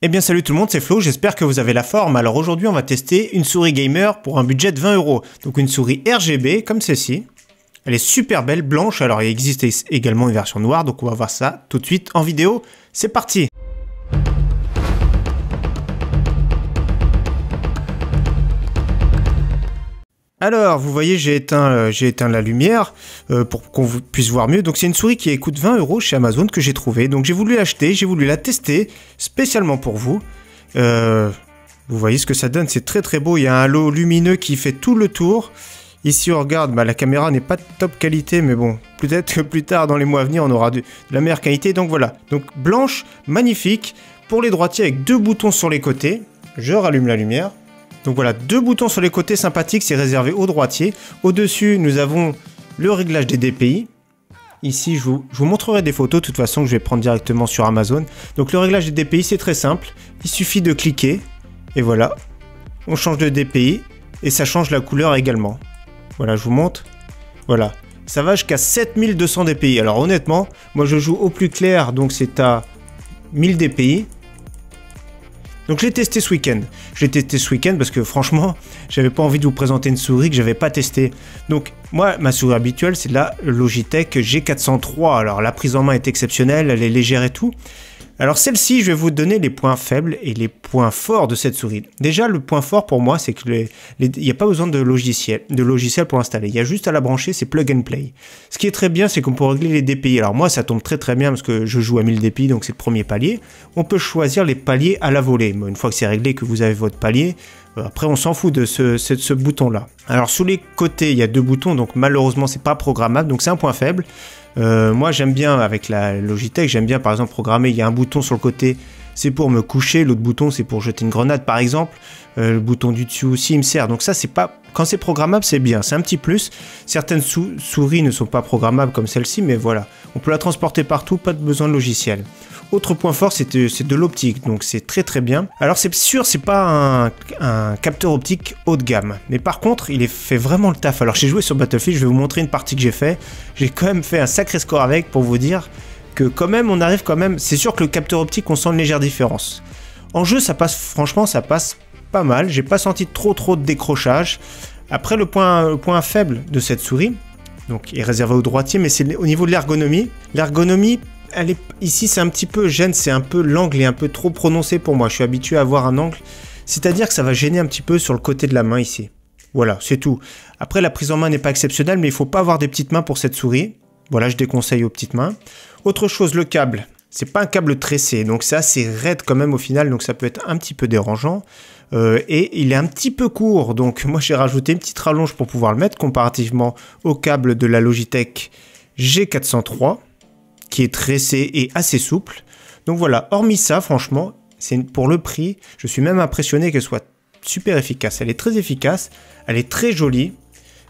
Eh bien salut tout le monde, c'est Flo, j'espère que vous avez la forme. Alors aujourd'hui on va tester une souris gamer pour un budget de 20 €. Donc une souris RGB comme celle-ci. Elle est super belle, blanche, alors il existe également une version noire, donc on va voir ça tout de suite en vidéo. C'est parti! Alors, vous voyez, j'ai éteint la lumière pour qu'on puisse voir mieux. Donc c'est une souris qui coûte 20 € chez Amazon que j'ai trouvé. Donc j'ai voulu l'acheter, j'ai voulu la tester spécialement pour vous. Vous voyez ce que ça donne, c'est très très beau. Il y a un halo lumineux qui fait tout le tour. Ici on regarde, la caméra n'est pas de top qualité, mais bon, peut-être que plus tard dans les mois à venir on aura de la meilleure qualité. Donc voilà, donc blanche, magnifique, pour les droitiers avec deux boutons sur les côtés. Je rallume la lumière. Donc voilà, deux boutons sur les côtés sympathiques, c'est réservé aux droitiers. Au-dessus, nous avons le réglage des DPI. Ici, je vous montrerai des photos, de toute façon, que je vais prendre directement sur Amazon. Donc le réglage des DPI, c'est très simple. Il suffit de cliquer, et voilà. On change de DPI, et ça change la couleur également. Voilà, je vous montre. Voilà, ça va jusqu'à 7200 DPI. Alors honnêtement, moi je joue au plus clair, donc c'est à 1000 DPI. Donc je l'ai testé ce week-end. Je l'ai testé ce week-end parce que franchement, j'avais pas envie de vous présenter une souris que j'avais pas testée. Donc moi, ma souris habituelle, c'est la Logitech G403. Alors la prise en main est exceptionnelle, elle est légère et tout. Alors celle-ci, je vais vous donner les points faibles et les points forts de cette souris. Déjà, le point fort pour moi, c'est que il n'y a pas besoin de logiciel pour installer. Il y a juste à la brancher, c'est plug and play. Ce qui est très bien, c'est qu'on peut régler les DPI. Alors moi, ça tombe très très bien parce que je joue à 1000 DPI, donc c'est le premier palier. On peut choisir les paliers à la volée. Une fois que c'est réglé, que vous avez votre palier, après on s'en fout de ce bouton-là. Alors sous les côtés, il y a deux boutons, donc malheureusement, c'est pas programmable, donc c'est un point faible. Moi j'aime bien avec la Logitech, j'aime bien par exemple programmer, il y a un bouton sur le côté, c'est pour me coucher, l'autre bouton c'est pour jeter une grenade par exemple, le bouton du dessus aussi il me sert, donc ça c'est pas, quand c'est programmable c'est bien, c'est un petit plus. Certaines souris ne sont pas programmables comme celle-ci, mais voilà, on peut la transporter partout, pas de besoin de logiciel. Autre point fort, c'est de l'optique, donc c'est très très bien. Alors c'est sûr, c'est pas un capteur optique haut de gamme, mais par contre, il fait vraiment le taf. Alors j'ai joué sur Battlefield, je vais vous montrer une partie que j'ai fait. J'ai quand même fait un sacré score avec pour vous dire que quand même, on arrive quand même. C'est sûr que le capteur optique, on sent une légère différence. En jeu, ça passe, franchement, ça passe pas mal. J'ai pas senti trop de décrochage. Après, le point faible de cette souris, donc est réservé aux droitiers, mais c'est au niveau de l'ergonomie. L'ergonomie, ici c'est un petit peu gêne, c'est un peu l'angle est un peu trop prononcé pour moi, je suis habitué à avoir un angle, c'est-à-dire que ça va gêner un petit peu sur le côté de la main ici. Voilà, c'est tout. Après la prise en main n'est pas exceptionnelle, mais il faut pas avoir des petites mains pour cette souris. Voilà, je déconseille aux petites mains. Autre chose, le câble, c'est pas un câble tressé, donc c'est assez raide quand même au final, donc ça peut être un petit peu dérangeant. Et il est un petit peu court, donc moi j'ai rajouté une petite rallonge pour pouvoir le mettre, comparativement au câble de la Logitech G403. Qui est tressé et assez souple. Donc voilà, hormis ça, franchement, pour le prix, je suis même impressionné qu'elle soit super efficace. Elle est très efficace, elle est très jolie.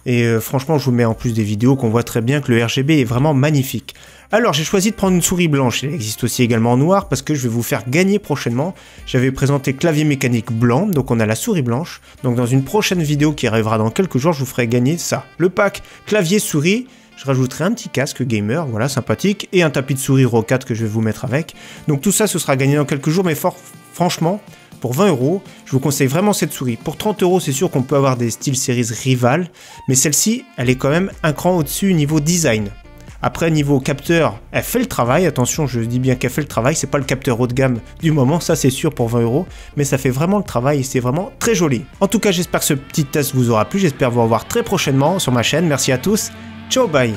Et franchement, je vous mets en plus des vidéos qu'on voit très bien que le RGB est vraiment magnifique. Alors, j'ai choisi de prendre une souris blanche. Elle existe aussi également en noir parce que je vais vous faire gagner prochainement. J'avais présenté clavier mécanique blanc, donc on a la souris blanche. Donc dans une prochaine vidéo qui arrivera dans quelques jours, je vous ferai gagner ça. Le pack clavier-souris. Je rajouterai un petit casque gamer, voilà, sympathique, et un tapis de souris Roccat que je vais vous mettre avec. Donc tout ça, ce sera gagné dans quelques jours, mais franchement, pour 20 €, je vous conseille vraiment cette souris. Pour 30 €, c'est sûr qu'on peut avoir des SteelSeries rivales, mais celle-ci, elle est quand même un cran au-dessus niveau design. Après, niveau capteur, elle fait le travail, attention, je dis bien qu'elle fait le travail, c'est pas le capteur haut de gamme du moment, ça c'est sûr pour 20 €, mais ça fait vraiment le travail et c'est vraiment très joli. En tout cas, j'espère que ce petit test vous aura plu, j'espère vous revoir très prochainement sur ma chaîne, merci à tous. Ciao, bye!